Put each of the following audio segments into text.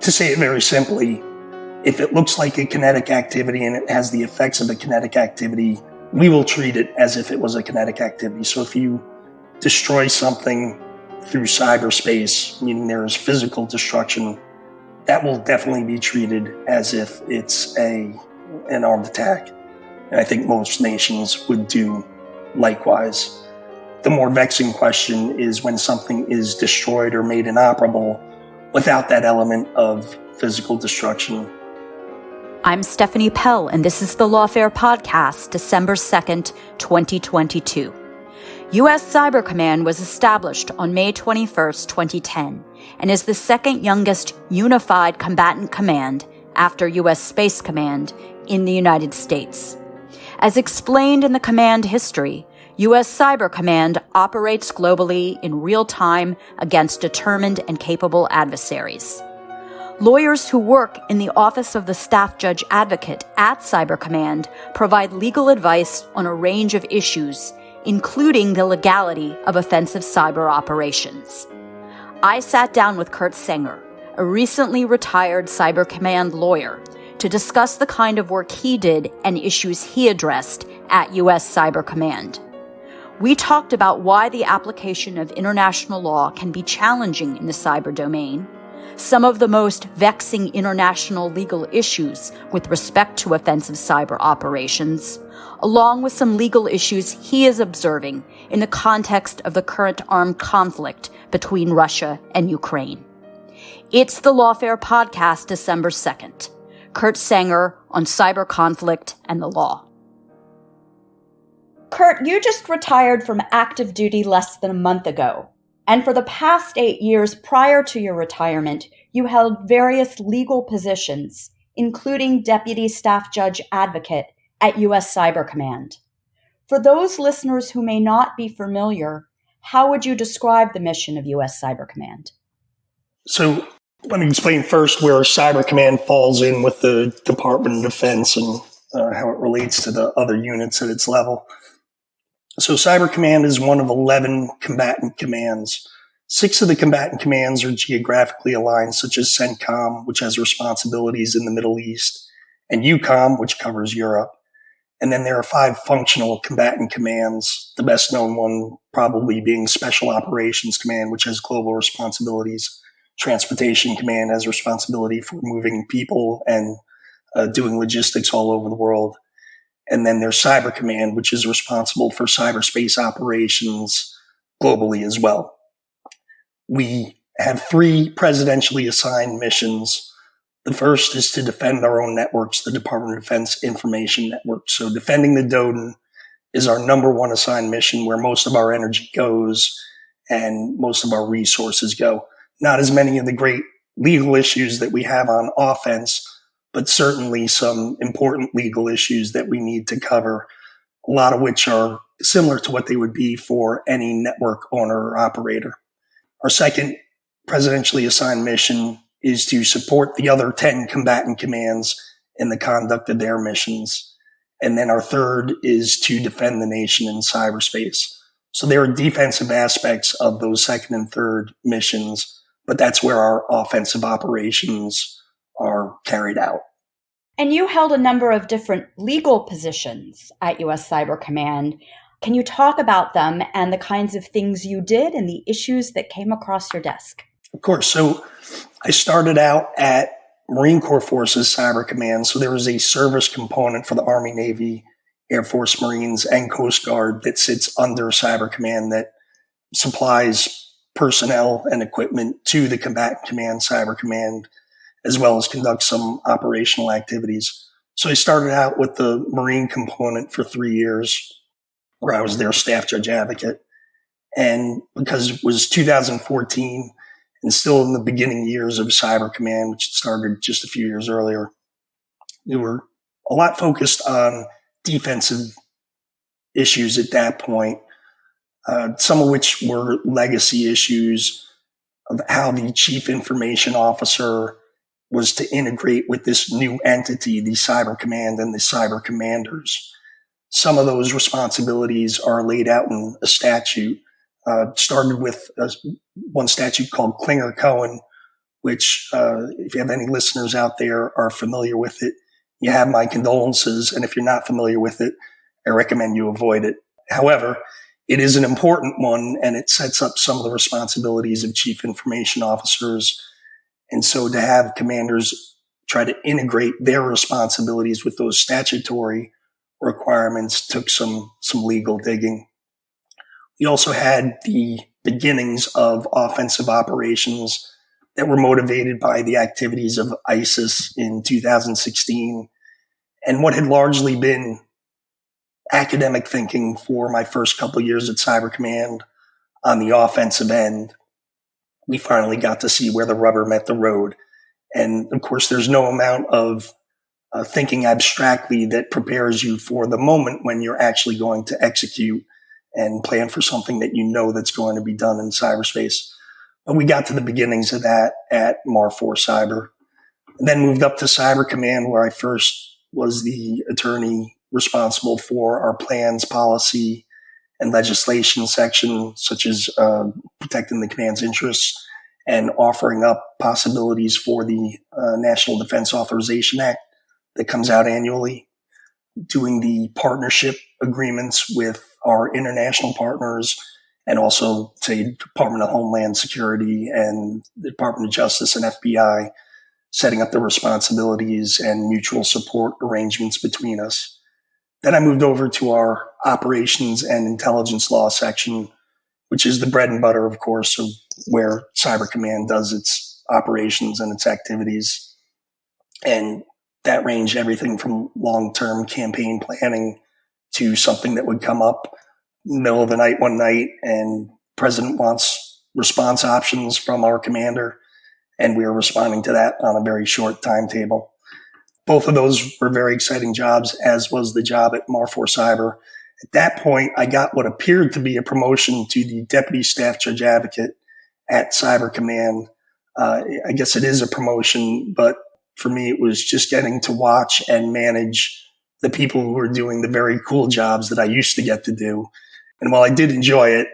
To say it very simply, if it looks like a kinetic activity and it has the effects of a kinetic activity, we will treat it as if it was a kinetic activity. So if you destroy something through cyberspace, meaning there is physical destruction, that will definitely be treated as if it's an armed attack. And I think most nations would do likewise. The more vexing question is when something is destroyed or made inoperable without that element of physical destruction. I'm Stephanie Pell, and this is the Lawfare podcast, December 2nd, 2022. U.S. Cyber Command was established on May 21st, 2010, and is the second youngest unified combatant command after U.S. Space Command in the United States. As explained in the command history, U.S. Cyber Command operates globally in real time against determined and capable adversaries. Lawyers who work in the Office of the Staff Judge Advocate at Cyber Command provide legal advice on a range of issues, including the legality of offensive cyber operations. I sat down with Kurt Sanger, a recently retired Cyber Command lawyer, to discuss the kind of work he did and issues he addressed at U.S. Cyber Command. We talked about why the application of international law can be challenging in the cyber domain, some of the most vexing international legal issues with respect to offensive cyber operations, along with some legal issues he is observing in the context of the current armed conflict between Russia and Ukraine. It's the Lawfare podcast, December 2nd. Kurt Sanger on cyber conflict and the law. Kurt, you just retired from active duty less than a month ago. And for the past 8 years prior to your retirement, you held various legal positions, including Deputy Staff Judge Advocate at U.S. Cyber Command. For those listeners who may not be familiar, how would you describe the mission of U.S. Cyber Command? So let me explain first where Cyber Command falls in with the Department of Defense and how it relates to the other units at its level. So Cyber Command is one of 11 combatant commands. 6 of the combatant commands are geographically aligned, such as CENTCOM, which has responsibilities in the Middle East, and EUCOM, which covers Europe. And then there are 5 functional combatant commands, the best known one probably being Special Operations Command, which has global responsibilities. Transportation Command has responsibility for moving people and doing logistics all over the world. And then there's Cyber Command, which is responsible for cyberspace operations globally as well. We have 3 presidentially assigned missions. The first is to defend our own networks, the Department of Defense Information Network. So defending the DoDN is our number 1 assigned mission, where most of our energy goes and most of our resources go. Not as many of the great legal issues that we have on offense, but certainly some important legal issues that we need to cover, a lot of which are similar to what they would be for any network owner or operator. Our second presidentially assigned mission is to support the other 10 combatant commands in the conduct of their missions. And then our third is to defend the nation in cyberspace. So there are defensive aspects of those second and third missions, but that's where our offensive operations are carried out. And you held a number of different legal positions at U.S. Cyber Command. Can you talk about them and the kinds of things you did and the issues that came across your desk? Of course. So I started out at Marine Corps Forces Cyber Command. So there was a service component for the Army, Navy, Air Force, Marines, and Coast Guard that sits under Cyber Command that supplies personnel and equipment to the combatant command, Cyber Command, as well as conduct some operational activities. So I started out with the Marine component for 3 years, where I was their staff judge advocate. And because it was 2014 and still in the beginning years of Cyber Command, which started just a few years earlier, we were a lot focused on defensive issues at that point, some of which were legacy issues of how the chief information officer was to integrate with this new entity, the Cyber Command and the Cyber Commanders. Some of those responsibilities are laid out in a statute. Started with one statute called Klinger-Cohen, which, if you have any listeners out there are familiar with it, you have my condolences. And if you're not familiar with it, I recommend you avoid it. However, it is an important one, and it sets up some of the responsibilities of chief information officers. And so to have commanders try to integrate their responsibilities with those statutory requirements took some legal digging. We also had the beginnings of offensive operations that were motivated by the activities of ISIS in 2016, and what had largely been academic thinking for my first couple of years at Cyber Command on the offensive end. We finally got to see where the rubber met the road. And of course, there's no amount of thinking abstractly that prepares you for the moment when you're actually going to execute and plan for something that you know that's going to be done in cyberspace. But we got to the beginnings of that at Mar4 Cyber, and then moved up to Cyber Command, where I first was the attorney responsible for our plans, policy, and legislation section, such as protecting the command's interests and offering up possibilities for the National Defense Authorization Act that comes out annually, doing the partnership agreements with our international partners, and also, say, Department of Homeland Security and the Department of Justice and FBI, setting up the responsibilities and mutual support arrangements between us. Then I moved over to our operations and intelligence law section, which is the bread and butter, of course, of where Cyber Command does its operations and its activities. And that ranged everything from long-term campaign planning to something that would come up middle of the night one night and president wants response options from our commander, and we are responding to that on a very short timetable. Both of those were very exciting jobs, as was the job at Mar4 Cyber. At that point, I got what appeared to be a promotion to the Deputy Staff Judge Advocate at Cyber Command. I guess it is a promotion, but for me, it was just getting to watch and manage the people who were doing the very cool jobs that I used to get to do. And while I did enjoy it,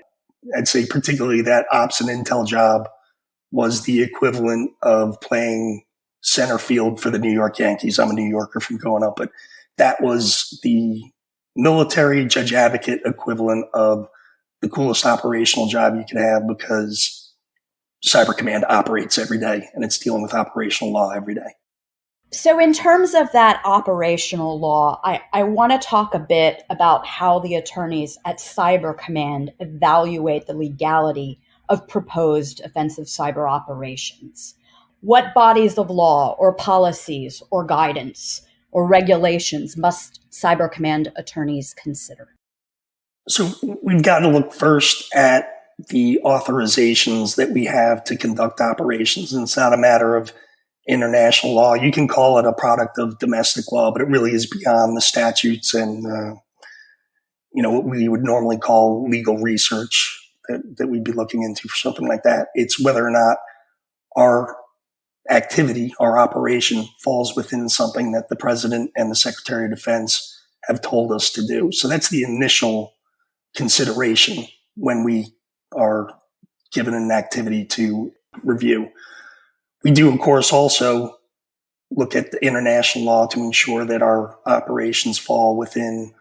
I'd say particularly that ops and intel job was the equivalent of playing center field for the New York Yankees. I'm a New Yorker from growing up, but that was the military judge advocate equivalent of the coolest operational job you could have, because Cyber Command operates every day and it's dealing with operational law every day. So in terms of that operational law, I want to talk a bit about how the attorneys at Cyber Command evaluate the legality of proposed offensive cyber operations. What bodies of law or policies or guidance or regulations must Cyber Command attorneys consider? So we've got to look first at the authorizations that we have to conduct operations. And it's not a matter of international law. You can call it a product of domestic law, but it really is beyond the statutes and, what we would normally call legal research that we'd be looking into for something like that. It's whether or not our activity, our operation, falls within something that the President and the Secretary of Defense have told us to do. So that's the initial consideration when we are given an activity to review. We do, of course, also look at the international law to ensure that our operations fall within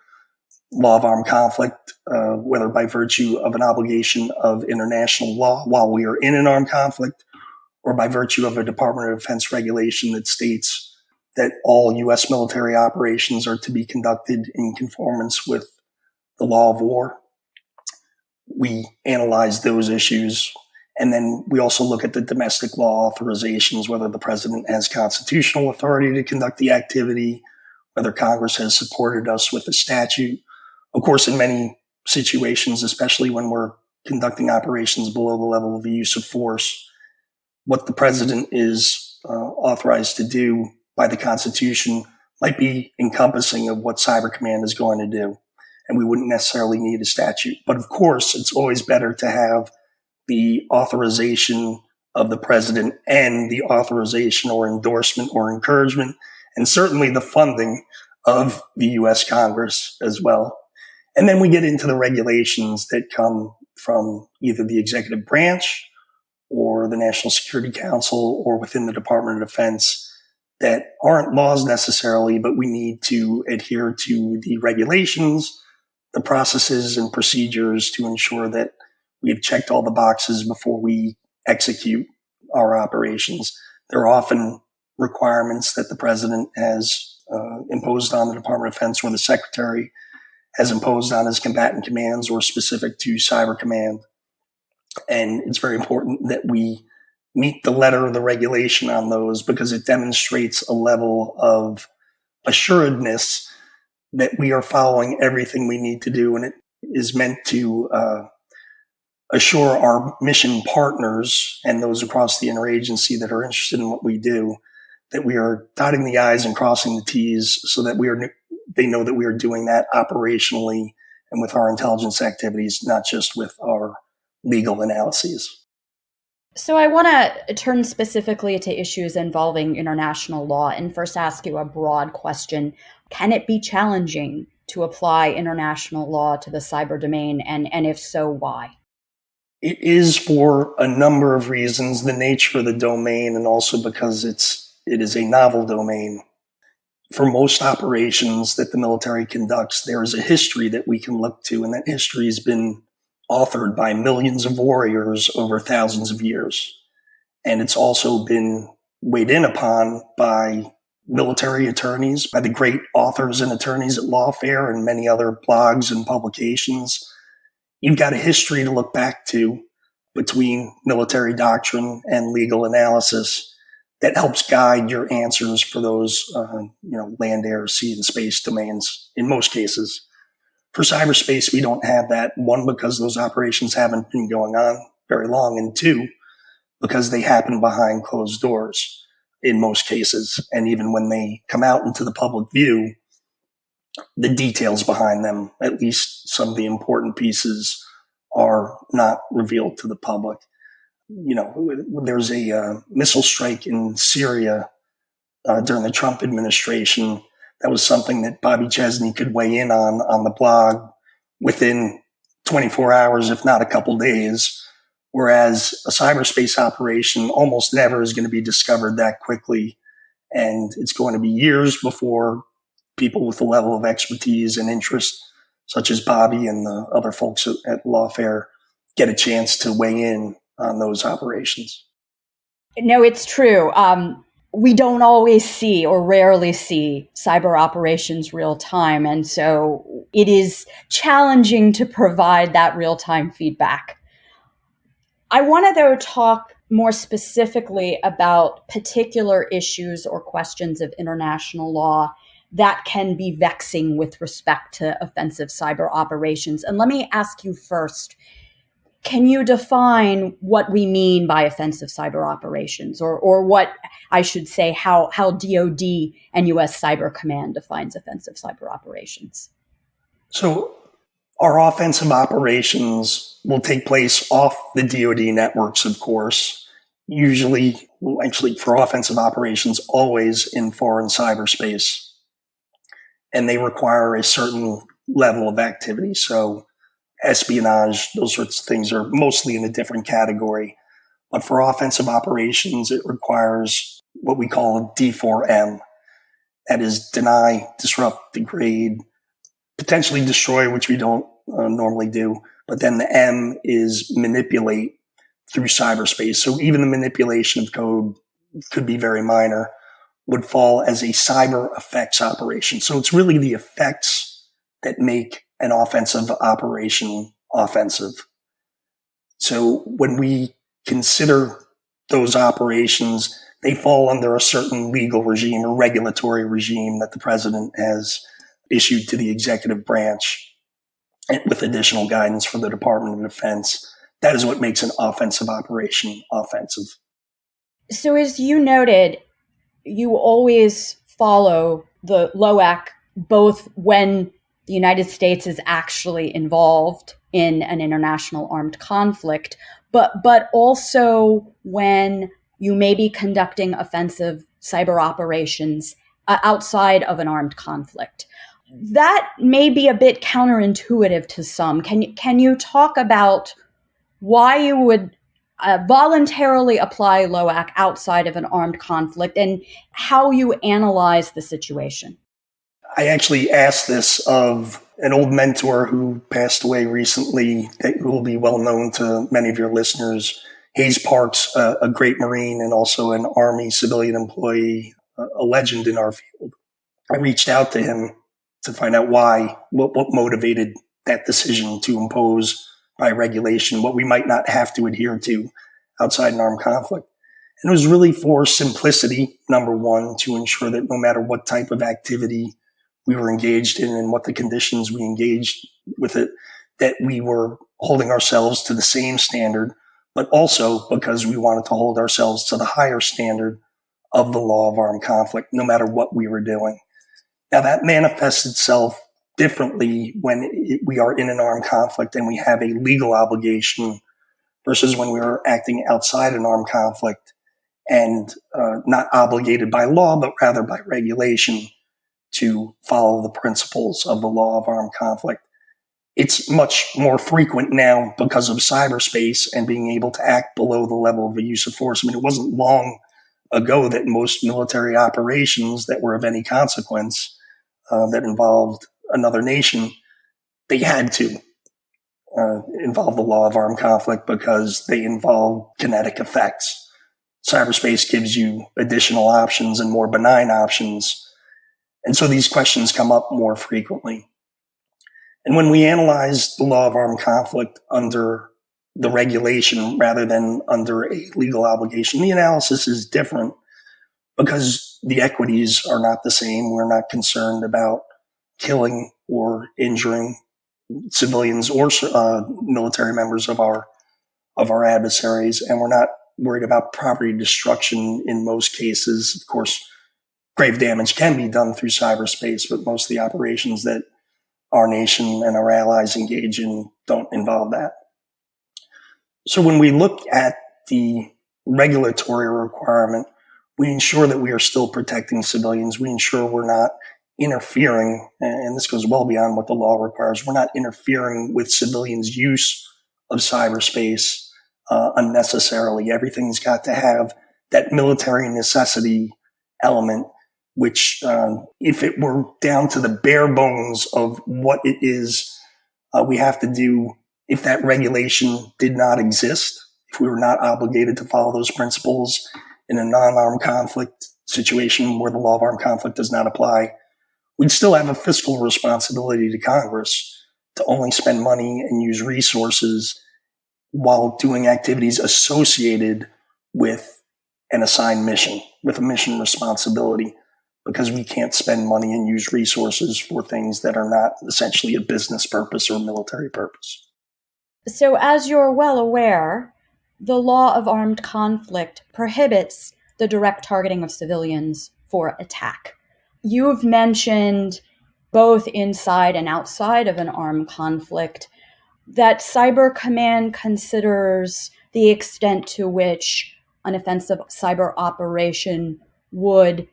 law of armed conflict, whether by virtue of an obligation of international law while we are in an armed conflict, or by virtue of a Department of Defense regulation that states that all U.S. military operations are to be conducted in conformance with the law of war. We analyze those issues. And then we also look at the domestic law authorizations, whether the president has constitutional authority to conduct the activity, whether Congress has supported us with a statute. Of course, in many situations, especially when we're conducting operations below the level of the use of force, what the president is authorized to do by the Constitution might be encompassing of what Cyber Command is going to do. And we wouldn't necessarily need a statute. But of course, it's always better to have the authorization of the president and the authorization or endorsement or encouragement, and certainly the funding of the U.S. Congress as well. And then we get into the regulations that come from either the executive branch or the National Security Council or within the Department of Defense that aren't laws necessarily, but we need to adhere to the regulations, the processes and procedures to ensure that we have checked all the boxes before we execute our operations. There are often requirements that the president has imposed on the Department of Defense or the secretary has imposed on his combatant commands or specific to Cyber Command. And it's very important that we meet the letter of the regulation on those because it demonstrates a level of assuredness that we are following everything we need to do. And it is meant to assure our mission partners and those across the interagency that are interested in what we do that we are dotting the I's and crossing the T's so that they know that we are doing that operationally and with our intelligence activities, not just with our legal analyses. So I want to turn specifically to issues involving international law and first ask you a broad question. Can it be challenging to apply international law to the cyber domain? And if so, why? It is for a number of reasons, the nature of the domain and also because it is a novel domain. For most operations that the military conducts, there is a history that we can look to, and that history has been authored by millions of warriors over thousands of years. And it's also been weighed in upon by military attorneys, by the great authors and attorneys at Lawfare and many other blogs and publications. You've got a history to look back to between military doctrine and legal analysis that helps guide your answers for those, land, air, sea, and space domains in most cases. For cyberspace, we don't have that. One, because those operations haven't been going on very long, and two, because they happen behind closed doors in most cases. And even when they come out into the public view, the details behind them, at least some of the important pieces, are not revealed to the public. There's a missile strike in Syria during the Trump administration. That was something that Bobby Chesney could weigh in on the blog within 24 hours, if not a couple days, whereas a cyberspace operation almost never is going to be discovered that quickly. And it's going to be years before people with a level of expertise and interest, such as Bobby and the other folks at Lawfare, get a chance to weigh in on those operations. No, it's true. We don't always see or rarely see cyber operations real time. And so it is challenging to provide that real time feedback. I want to, though, talk more specifically about particular issues or questions of international law that can be vexing with respect to offensive cyber operations. And let me ask you first, can you define what we mean by offensive cyber operations, or what I should say, how DoD and U.S. Cyber Command defines offensive cyber operations? So our offensive operations will take place off the DoD networks, of course, actually for offensive operations, always in foreign cyberspace. And they require a certain level of activity. So espionage, those sorts of things are mostly in a different category. But for offensive operations, it requires what we call D4M. That is deny, disrupt, degrade, potentially destroy, which we don't normally do. But then the M is manipulate through cyberspace. So even the manipulation of code could be very minor, would fall as a cyber effects operation. So it's really the effects that make an offensive operation offensive. So when we consider those operations, they fall under a certain legal regime or regulatory regime that the president has issued to the executive branch, and with additional guidance from the Department of Defense. That is what makes an offensive operation offensive. So as you noted, you always follow the LOAC, both when the United States is actually involved in an international armed conflict, but also when you may be conducting offensive cyber operations outside of an armed conflict. That may be a bit counterintuitive to some. Can you talk about why you would voluntarily apply LOAC outside of an armed conflict, and how you analyze the situation? I actually asked this of an old mentor who passed away recently, who will be well known to many of your listeners. Hayes Parks, a great Marine and also an Army civilian employee, a legend in our field. I reached out to him to find out what motivated that decision to impose by regulation what we might not have to adhere to outside an armed conflict. And it was really for simplicity, number one, to ensure that no matter what type of activity we were engaged in and what the conditions we engaged with it, that we were holding ourselves to the same standard, but also because we wanted to hold ourselves to the higher standard of the law of armed conflict, no matter what we were doing. Now, that manifests itself differently when we are in an armed conflict and we have a legal obligation versus when we are acting outside an armed conflict and not obligated by law, but rather by regulation to follow the principles of the law of armed conflict. It's much more frequent now because of cyberspace and being able to act below the level of a use of force. I mean, it wasn't long ago that most military operations that were of any consequence that involved another nation, they had to involve the law of armed conflict because they involve kinetic effects. Cyberspace gives you additional options and more benign options. And so these questions come up more frequently. And when we analyze the law of armed conflict under the regulation rather than under a legal obligation, the analysis is different because the equities are not the same. We're not concerned about killing or injuring civilians or military members of our adversaries, and we're not worried about property destruction in most cases. Of course, grave damage can be done through cyberspace, but most of the operations that our nation and our allies engage in don't involve that. So when we look at the regulatory requirement, we ensure that we are still protecting civilians. We ensure we're not interfering, and this goes well beyond what the law requires. We're not interfering with civilians' use of cyberspace unnecessarily. Everything's got to have that military necessity element, which if it were down to the bare bones of what it is we have to do, if that regulation did not exist, if we were not obligated to follow those principles in a non-armed conflict situation where the law of armed conflict does not apply, we'd still have a fiscal responsibility to Congress to only spend money and use resources while doing activities associated with an assigned mission, with a mission responsibility, because we can't spend money and use resources for things that are not essentially a business purpose or military purpose. So as you're well aware, the law of armed conflict prohibits the direct targeting of civilians for attack. You've mentioned, both inside and outside of an armed conflict, that Cyber Command considers the extent to which an offensive cyber operation would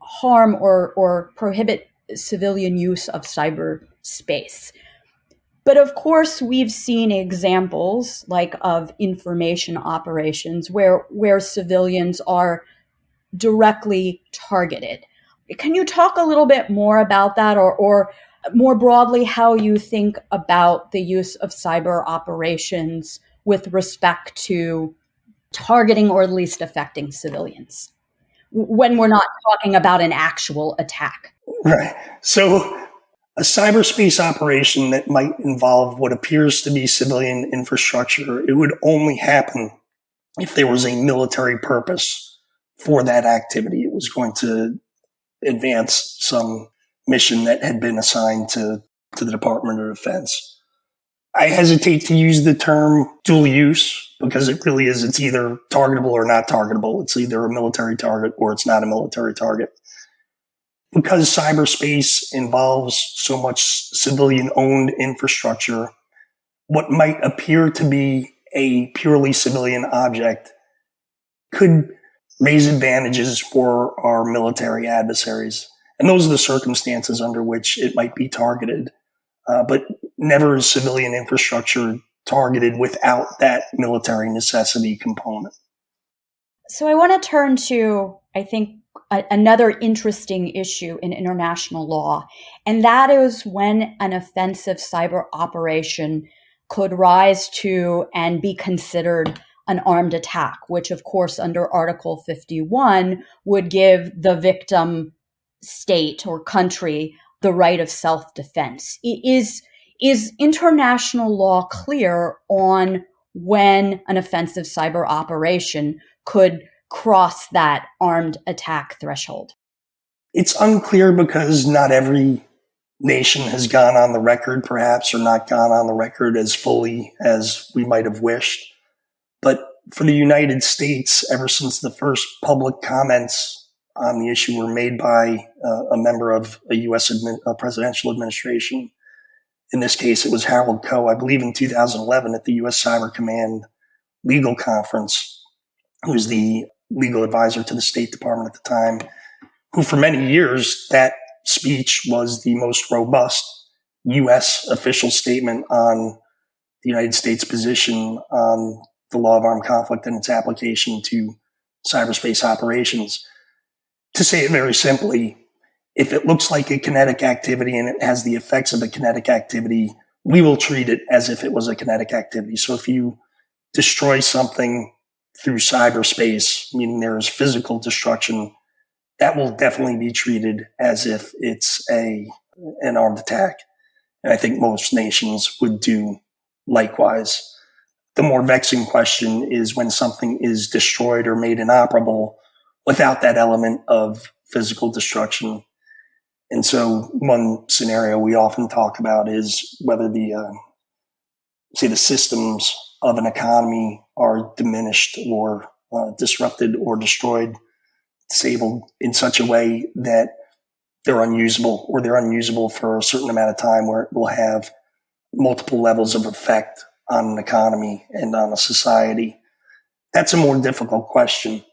harm or prohibit civilian use of cyberspace. But of course, we've seen examples like of information operations where civilians are directly targeted. Can you talk a little bit more about that, or more broadly, how you think about the use of cyber operations with respect to targeting or at least affecting civilians when we're not talking about an actual attack? Right. So a cyberspace operation that might involve what appears to be civilian infrastructure, it would only happen if there was a military purpose for that activity. It was going to advance some mission that had been assigned to the Department of Defense. I hesitate to use the term dual use because it really is, it's either targetable or not targetable. It's either a military target or it's not a military target. Because cyberspace involves so much civilian-owned infrastructure, what might appear to be a purely civilian object could raise advantages for our military adversaries. And those are the circumstances under which it might be targeted. But never is civilian infrastructure targeted without that military necessity component. So I want to turn to, I think, another interesting issue in international law, and that is when an offensive cyber operation could rise to and be considered an armed attack, which of course under Article 51 would give the victim state or country the right of self-defense. Is international law clear on when an offensive cyber operation could cross that armed attack threshold? It's unclear because not every nation has gone on the record, perhaps, or not gone on the record as fully as we might have wished. But for the United States, ever since the first public comments on the issue were made by a member of a U.S. presidential administration, in this case, it was Harold Koh, I believe in 2011 at the U.S. Cyber Command Legal Conference, who was the legal advisor to the State Department at the time, who for many years, that speech was the most robust U.S. official statement on the United States position on the law of armed conflict and its application to cyberspace operations. To say it very simply, if it looks like a kinetic activity and it has the effects of a kinetic activity, we will treat it as if it was a kinetic activity. So if you destroy something through cyberspace, meaning there is physical destruction, that will definitely be treated as if it's an armed attack. And I think most nations would do likewise. The more vexing question is when something is destroyed or made inoperable without that element of physical destruction. And so one scenario we often talk about is whether the systems of an economy are diminished or disrupted or destroyed, disabled in such a way that they're unusable, or they're unusable for a certain amount of time where it will have multiple levels of effect on an economy and on a society. That's a more difficult question.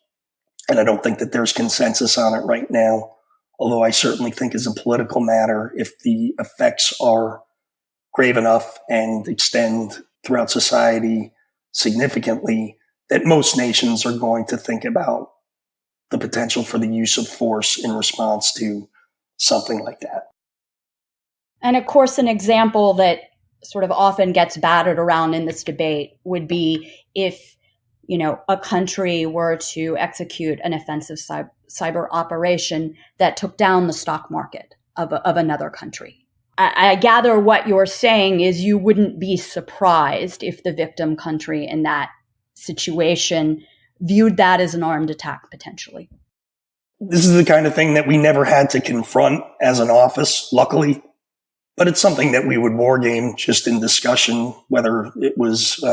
And I don't think that there's consensus on it right now. Although I certainly think as a political matter, if the effects are grave enough and extend throughout society significantly, that most nations are going to think about the potential for the use of force in response to something like that. And of course, an example that sort of often gets battered around in this debate would be if, a country were to execute an offensive cyber operation that took down the stock market of another country. I gather what you're saying is you wouldn't be surprised if the victim country in that situation viewed that as an armed attack potentially. This is the kind of thing that we never had to confront as an office, luckily. But it's something that we would wargame just in discussion, whether it was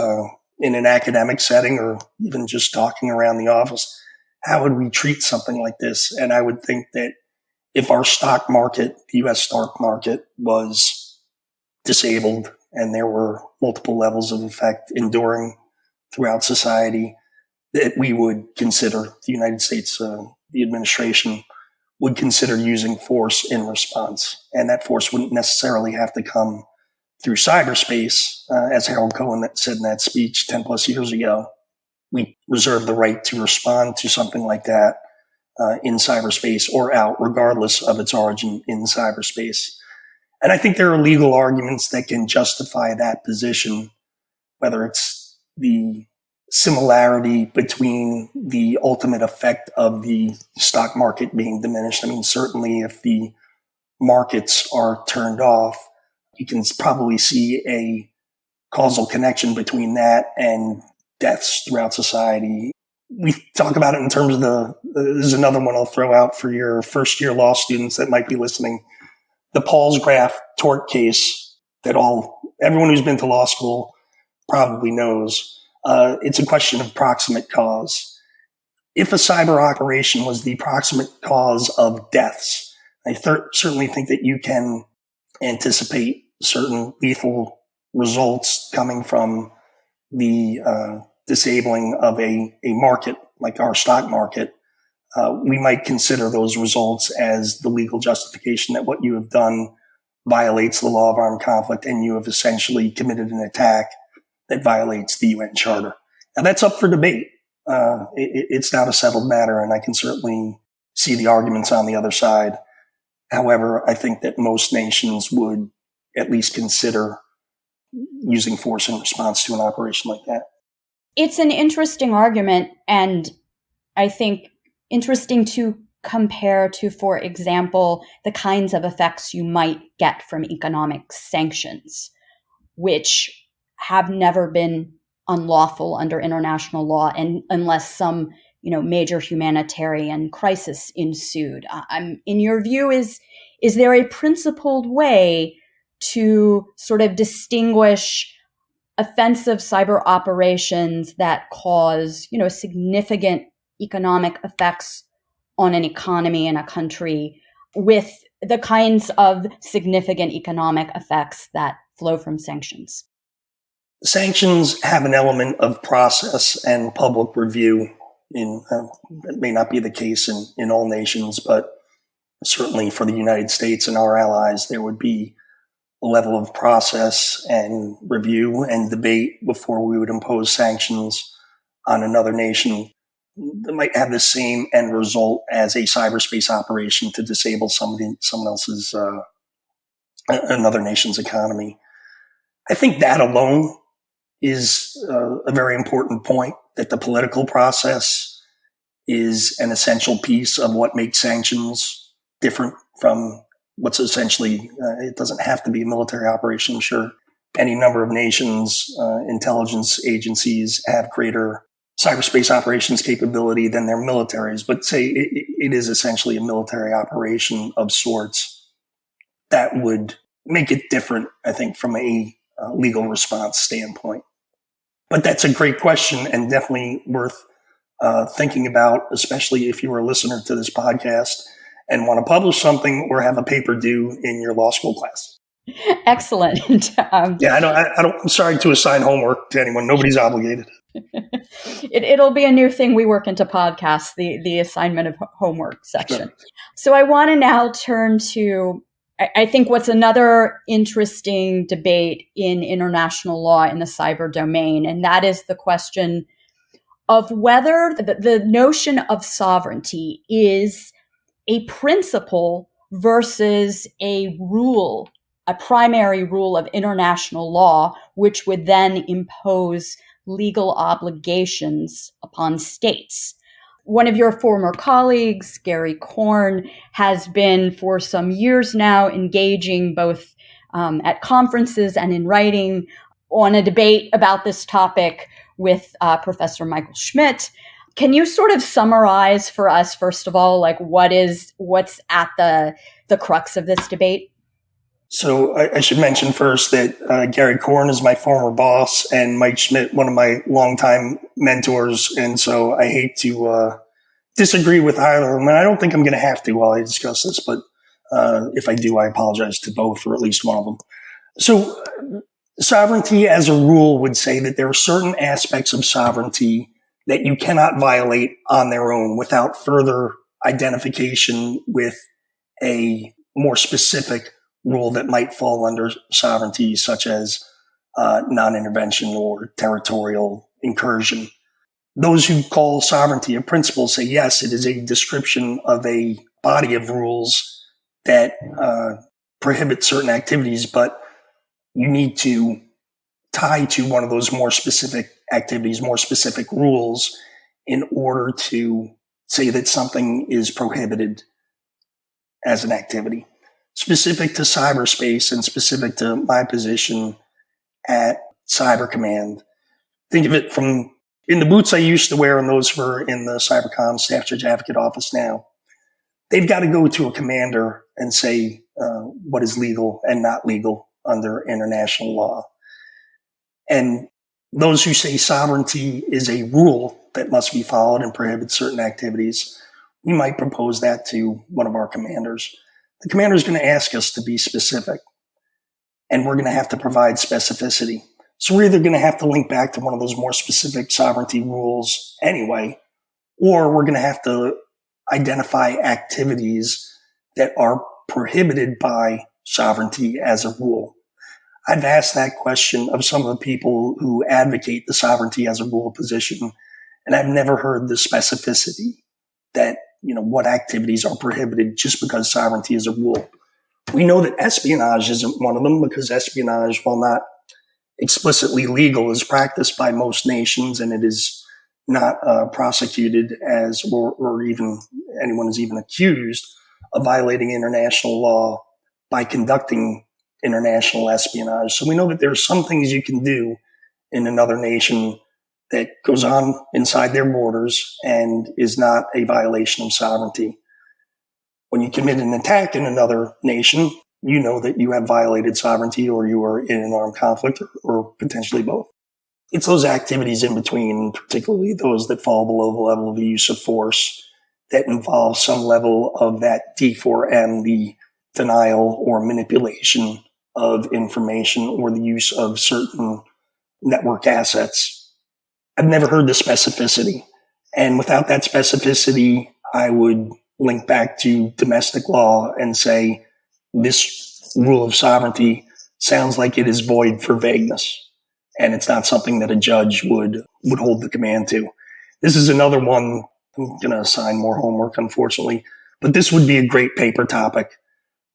in an academic setting or even just talking around the office. How would we treat something like this? And I would think that if our stock market, the U.S. stock market, was disabled and there were multiple levels of effect enduring throughout society, that we would consider, the United States, the administration would consider using force in response. And that force wouldn't necessarily have to come through cyberspace. As Harold Cohen said in that speech 10 plus years ago, we reserve the right to respond to something like that in cyberspace or out, regardless of its origin in cyberspace. And I think there are legal arguments that can justify that position, whether it's the similarity between the ultimate effect of the stock market being diminished. I mean, certainly if the markets are turned off, you can probably see a causal connection between that and deaths throughout society. We talk about it in terms of this is another one I'll throw out for your first year law students that might be listening. The Paulsgraf tort case that everyone who's been to law school probably knows. It's a question of proximate cause. If a cyber operation was the proximate cause of deaths, I certainly think that you can anticipate certain lethal results coming from the disabling of a market like our stock market. We might consider those results as the legal justification that what you have done violates the law of armed conflict and you have essentially committed an attack that violates the UN Charter. Now, that's up for debate. It's not a settled matter, and I can certainly see the arguments on the other side. However, I think that most nations would at least consider using force in response to an operation like that. It's an interesting argument, and I think interesting to compare to, for example, the kinds of effects you might get from economic sanctions, which have never been unlawful under international law, and unless some major humanitarian crisis ensued. In your view, is there a principled way to sort of distinguish offensive cyber operations that cause significant economic effects on an economy in a country with the kinds of significant economic effects that flow from sanctions? Sanctions have an element of process and public review. It may not be the case in all nations, but certainly for the United States and our allies, there would be a level of process and review and debate before we would impose sanctions on another nation that might have the same end result as a cyberspace operation to disable someone else's, another nation's economy. I think that alone is a very important point, that the political process is an essential piece of what makes sanctions different from what's essentially, it doesn't have to be a military operation. Sure, any number of nations, intelligence agencies have greater cyberspace operations capability than their militaries, but say it is essentially a military operation of sorts that would make it different, I think, from a legal response standpoint. But that's a great question and definitely worth thinking about, especially if you're a listener to this podcast and want to publish something or have a paper due in your law school class. Excellent. I'm sorry to assign homework to anyone. Nobody's obligated. It'll be a new thing we work into podcasts, the assignment of homework section. Sure. So I want to now turn to, I think, what's another interesting debate in international law in the cyber domain, and that is the question of whether the notion of sovereignty is a principle versus a rule, a primary rule of international law, which would then impose legal obligations upon states. One of your former colleagues, Gary Korn, has been for some years now engaging both at conferences and in writing on a debate about this topic with Professor Michael Schmidt. Can you sort of summarize for us, first of all, like what's at the crux of this debate? So I should mention first that Gary Korn is my former boss and Mike Schmidt, one of my longtime mentors. And so I hate to disagree with either of them. And I don't think I'm going to have to while I discuss this. But if I do, I apologize to both or at least one of them. So sovereignty as a rule would say that there are certain aspects of sovereignty that you cannot violate on their own without further identification with a more specific rule that might fall under sovereignty, such as non-intervention or territorial incursion. Those who call sovereignty a principle say, yes, it is a description of a body of rules that prohibit certain activities, but you need to tie to one of those more specific activities, more specific rules, in order to say that something is prohibited as an activity. Specific to cyberspace and specific to my position at Cyber Command, think of it from in the boots I used to wear and those who are in the Cybercom Staff Judge Advocate Office now. They've got to go to a commander and say what is legal and not legal under international law. And those who say sovereignty is a rule that must be followed and prohibits certain activities, we might propose that to one of our commanders. The commander is going to ask us to be specific, and we're going to have to provide specificity. So we're either going to have to link back to one of those more specific sovereignty rules anyway, or we're going to have to identify activities that are prohibited by sovereignty as a rule. I've asked that question of some of the people who advocate the sovereignty as a rule position, and I've never heard the specificity that, what activities are prohibited just because sovereignty is a rule. We know that espionage isn't one of them, because espionage, while not explicitly legal, is practiced by most nations, and it is not prosecuted as, or even anyone is even accused of violating international law by conducting international espionage. So we know that there are some things you can do in another nation that goes on inside their borders and is not a violation of sovereignty. When you commit an attack in another nation, you know that you have violated sovereignty, or you are in an armed conflict, or potentially both. It's those activities in between, particularly those that fall below the level of the use of force, that involve some level of that D4M, the denial or manipulation of information, or the use of certain network assets. I've never heard the specificity. And without that specificity, I would link back to domestic law and say this rule of sovereignty sounds like it is void for vagueness. And it's not something that a judge would hold the command to. This is another one. I'm going to assign more homework, unfortunately. But this would be a great paper topic,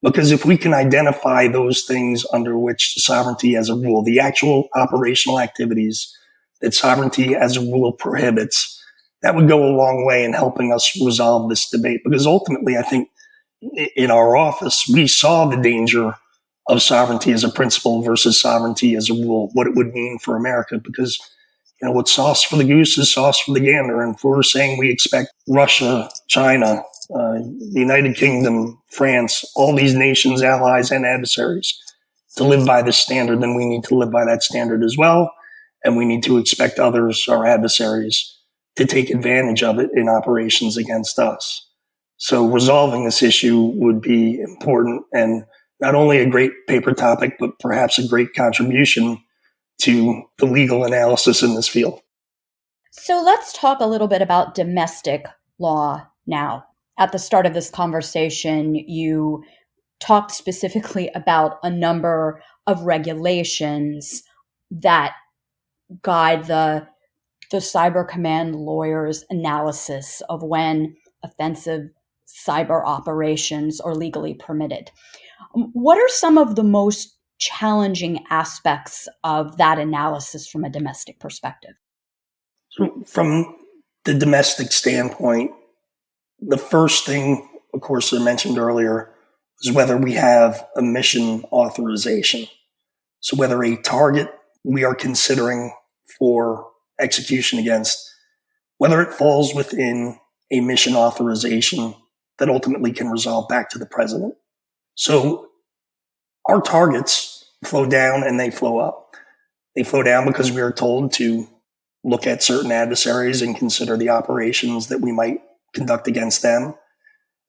because if we can identify those things under which sovereignty as a rule, the actual operational activities that sovereignty as a rule prohibits, that would go a long way in helping us resolve this debate. Because ultimately, I think in our office, we saw the danger of sovereignty as a principle versus sovereignty as a rule, what it would mean for America. Because, what's sauce for the goose is sauce for the gander. And if we're saying we expect Russia, China, the United Kingdom, France, all these nations, allies, and adversaries to live by this standard, then we need to live by that standard as well. And we need to expect others, our adversaries, to take advantage of it in operations against us. So resolving this issue would be important, and not only a great paper topic, but perhaps a great contribution to the legal analysis in this field. So let's talk a little bit about domestic law now. At the start of this conversation, you talked specifically about a number of regulations that guide the Cyber Command lawyer's analysis of when offensive cyber operations are legally permitted. What are some of the most challenging aspects of that analysis from a domestic perspective? So from the domestic standpoint, the first thing, of course, I mentioned earlier, is whether we have a mission authorization. So whether a target we are considering for execution against, whether it falls within a mission authorization that ultimately can resolve back to the president. So our targets flow down and they flow up. They flow down because we are told to look at certain adversaries and consider the operations that we might conduct against them.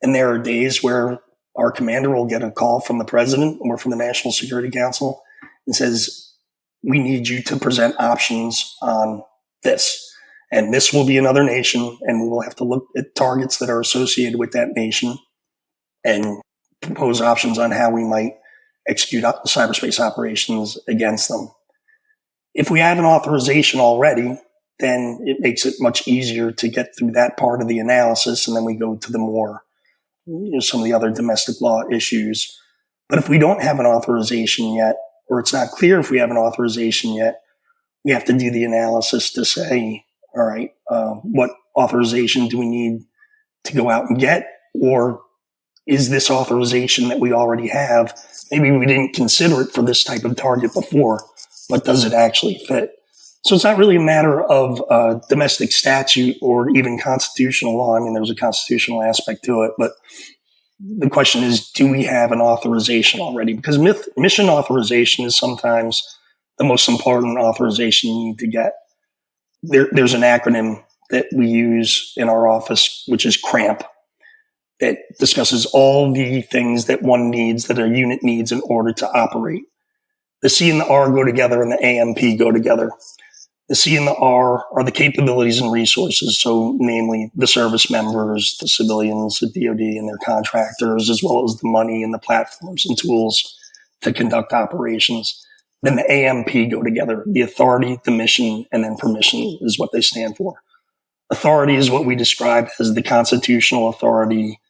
And there are days where our commander will get a call from the president or from the National Security Council and says, we need you to present options on this. And this will be another nation, and we will have to look at targets that are associated with that nation and propose options on how we might execute cyberspace operations against them. If we have an authorization already, then it makes it much easier to get through that part of the analysis, and then we go to the more, some of the other domestic law issues. But if we don't have an authorization yet, or it's not clear if we have an authorization yet, we have to do the analysis to say, all right, what authorization do we need to go out and get? Or is this authorization that we already have, maybe we didn't consider it for this type of target before, but does it actually fit? So it's not really a matter of domestic statute or even constitutional law. I mean, there's a constitutional aspect to it, but the question is, do we have an authorization already? Because mission authorization is sometimes the most important authorization you need to get. There's an acronym that we use in our office, which is CRAMP, that discusses all the things that one needs, that a unit needs in order to operate. The C and the R go together and the AMP go together. The C and the R are the capabilities and resources, so namely the service members, the civilians, the DoD and their contractors, as well as the money and the platforms and tools to conduct operations. then the AMP go together. The authority, the mission, and then permission is what they stand for. Authority is what we describe as the constitutional authority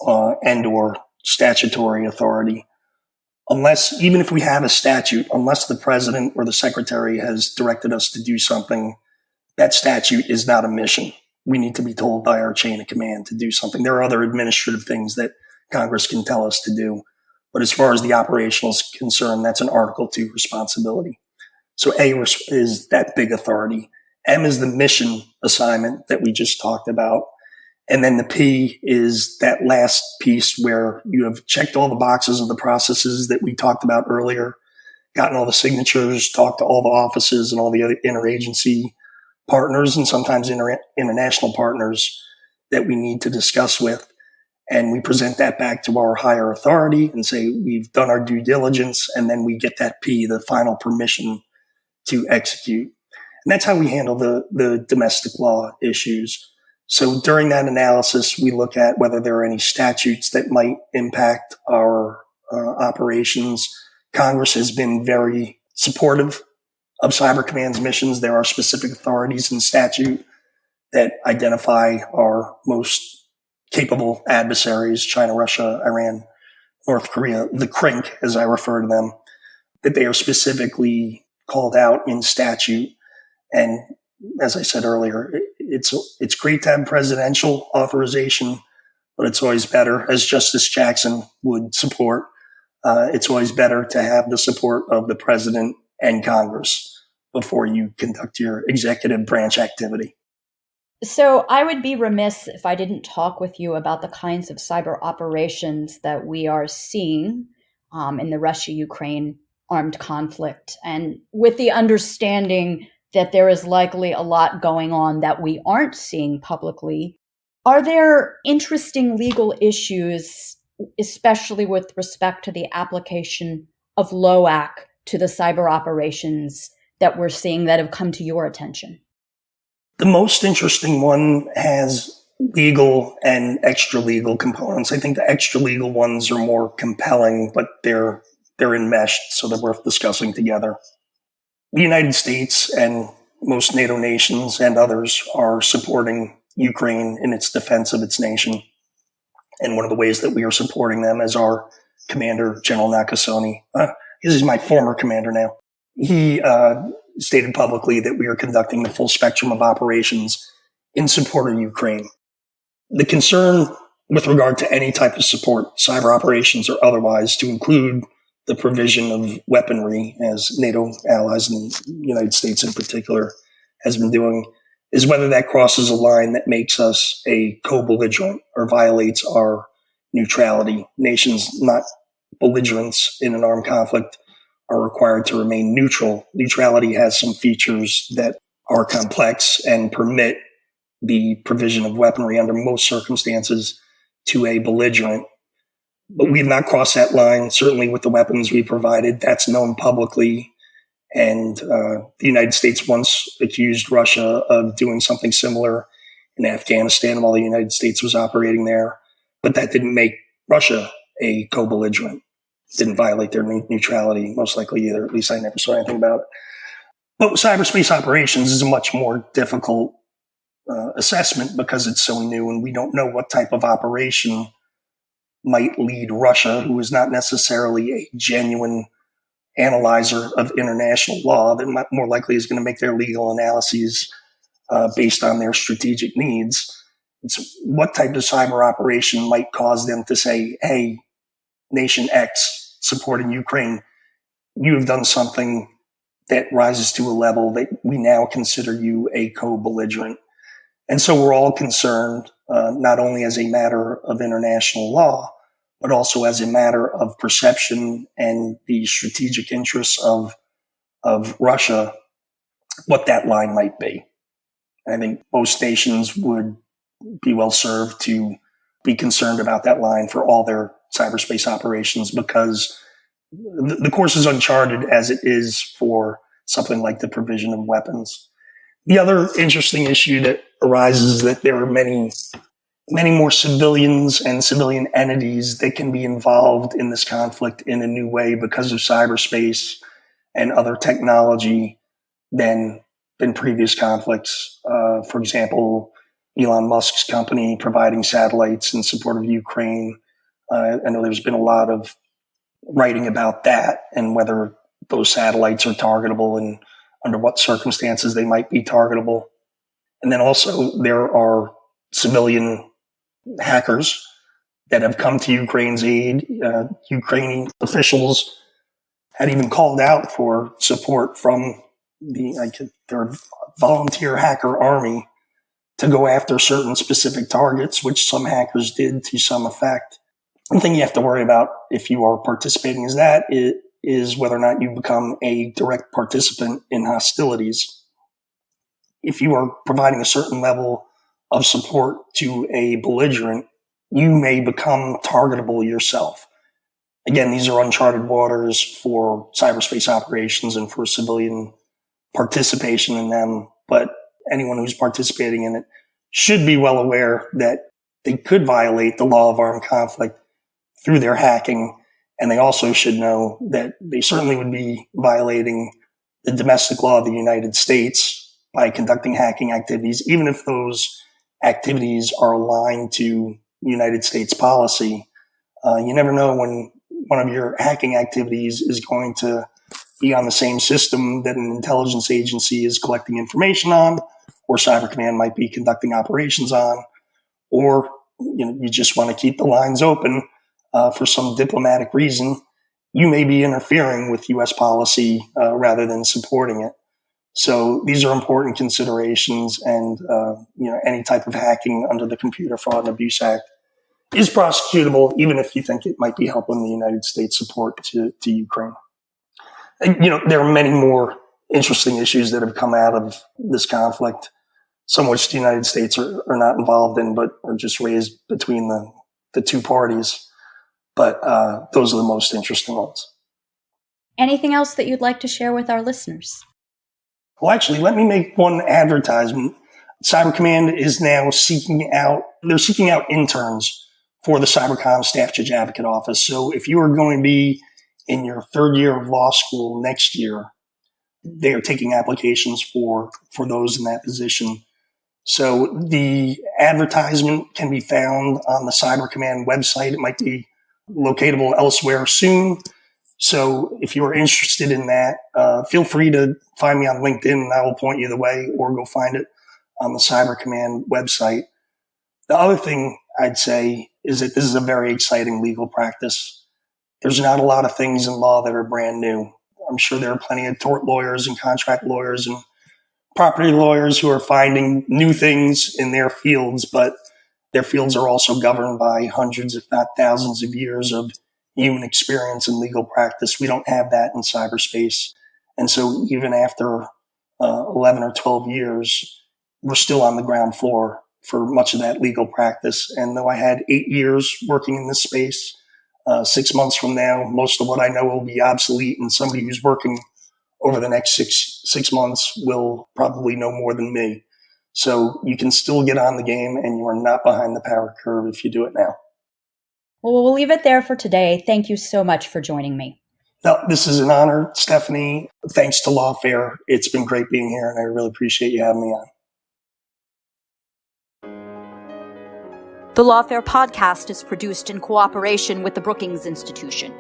and or statutory authority. Unless, even if we have a statute, unless the president or the secretary has directed us to do something, that statute is not a mission. We need to be told by our chain of command to do something. There are other administrative things that Congress can tell us to do. But as far as the operational is concerned, that's an Article 2 responsibility. So A is that big authority. M is the mission assignment that we just talked about. And then the P is that last piece where you have checked all the boxes of the processes that we talked about earlier, gotten all the signatures, talked to all the offices and all the other interagency partners and sometimes international partners that we need to discuss with. And we present that back to our higher authority and say, we've done our due diligence. And then we get that P, the final permission to execute. And that's how we handle the domestic law issues. So during that analysis, we look at whether there are any statutes that might impact our operations. Congress has been very supportive of Cyber Command's missions. There are specific authorities in statute that identify our most capable adversaries, China, Russia, Iran, North Korea, the CRINC, as I refer to them, that they are specifically called out in statute. And as I said earlier, it's great to have presidential authorization, but it's always better, as Justice Jackson would support, it's always better to have the support of the president and Congress before you conduct your executive branch activity. So I would be remiss if I didn't talk with you about the kinds of cyber operations that we are seeing in the Russia-Ukraine armed conflict, and with the understanding that there is likely a lot going on that we aren't seeing publicly. Are there interesting legal issues, especially with respect to the application of LOAC to the cyber operations that we're seeing that have come to your attention? The most interesting one has legal and extra legal components. I think the extra legal ones are more compelling, but they're enmeshed, so they're worth discussing together. The United States and most NATO nations and others are supporting Ukraine in its defense of its nation. And one of the ways that we are supporting them is our commander, General Nakasone. He's my former commander now. He stated publicly that we are conducting the full spectrum of operations in support of Ukraine. The concern with regard to any type of support, cyber operations or otherwise, to include the provision of weaponry, as NATO allies and the United States in particular has been doing, is whether that crosses a line that makes us a co-belligerent or violates our neutrality. Nations not belligerents in an armed conflict are required to remain neutral. Neutrality has some features that are complex and permit the provision of weaponry under most circumstances to a belligerent. But we have not crossed that line, certainly with the weapons we provided. That's known publicly. And the United States once accused Russia of doing something similar in Afghanistan while the United States was operating there. But that didn't make Russia a co-belligerent. Didn't violate their neutrality, most likely either. At least I never saw anything about it. But cyberspace operations is a much more difficult assessment because it's so new and we don't know what type of operation might lead Russia, who is not necessarily a genuine analyzer of international law, that more likely is going to make their legal analyses based on their strategic needs. It's what type of cyber operation might cause them to say, hey, nation X supporting Ukraine, you have done something that rises to a level that we now consider you a co-belligerent. And so we're all concerned, not only as a matter of international law, but also as a matter of perception and the strategic interests of Russia, what that line might be. I think most nations would be well served to be concerned about that line for all their cyberspace operations, because the course is uncharted as it is for something like the provision of weapons. The other interesting issue that arises is that there are many more civilians and civilian entities that can be involved in this conflict in a new way because of cyberspace. and other technology than previous conflicts. For example, Elon Musk's company providing satellites in support of Ukraine. I know there's been a lot of writing about that and whether those satellites are targetable and under what circumstances they might be targetable. And then also there are civilian hackers that have come to Ukraine's aid. Ukrainian officials had even called out for support from their volunteer hacker army to go after certain specific targets, which some hackers did to some effect. The thing you have to worry about if you are participating is whether or not you become a direct participant in hostilities. If you are providing a certain level of support to a belligerent, you may become targetable yourself. Again, these are uncharted waters for cyberspace operations and for civilian participation in them, but anyone who's participating in it should be well aware that they could violate the law of armed conflict through their hacking, and they also should know that they certainly would be violating the domestic law of the United States by conducting hacking activities, even if those activities are aligned to United States policy. You never know when one of your hacking activities is going to be on the same system that an intelligence agency is collecting information on, or Cyber Command might be conducting operations on, or you just want to keep the lines open for some diplomatic reason. You may be interfering with U.S. policy rather than supporting it. So these are important considerations, and any type of hacking under the Computer Fraud and Abuse Act is prosecutable, even if you think it might be helping the United States support to Ukraine. And, there are many more interesting issues that have come out of this conflict, some which the United States are not involved in, but are just raised between the two parties. But those are the most interesting ones. Anything else that you'd like to share with our listeners? Well, actually, let me make one advertisement. Cyber Command is now seeking out interns for the Cybercom Staff Judge Advocate Office. So if you are going to be in your third year of law school next year, they are taking applications for those in that position. So the advertisement can be found on the Cyber Command website. It might be locatable elsewhere soon. So if you are interested in that, feel free to find me on LinkedIn and I will point you the way, or go find it on the Cyber Command website. The other thing I'd say is that this is a very exciting legal practice. There's not a lot of things in law that are brand new. I'm sure there are plenty of tort lawyers and contract lawyers and property lawyers who are finding new things in their fields, but their fields are also governed by hundreds, if not thousands of years of human experience and legal practice. We don't have that in cyberspace. And so even after 11 or 12 years, we're still on the ground floor for much of that legal practice. And though I had 8 years working in this space, 6 months from now, most of what I know will be obsolete, and somebody who's working over the next six months will probably know more than me. So you can still get on the game, and you are not behind the power curve if you do it now. Well, we'll leave it there for today. Thank you so much for joining me. No, this is an honor, Stephanie. Thanks to Lawfare. It's been great being here, and I really appreciate you having me on. The Lawfare podcast is produced in cooperation with the Brookings Institution.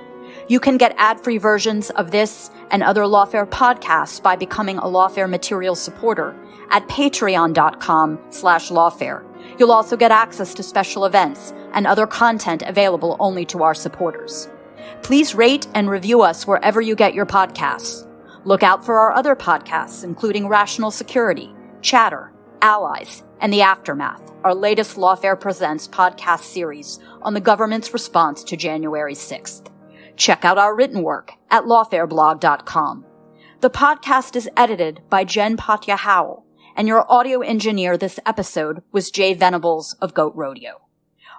You can get ad-free versions of this and other Lawfare podcasts by becoming a Lawfare Materials supporter at patreon.com/Lawfare. You'll also get access to special events and other content available only to our supporters. Please rate and review us wherever you get your podcasts. Look out for our other podcasts, including Rational Security, Chatter, Allies, and The Aftermath, our latest Lawfare Presents podcast series on the government's response to January 6th. Check out our written work at lawfareblog.com. The podcast is edited by Jen Patja Howell, and your audio engineer this episode was Jay Venables of Goat Rodeo.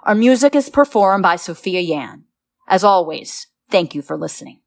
Our music is performed by Sophia Yan. As always, thank you for listening.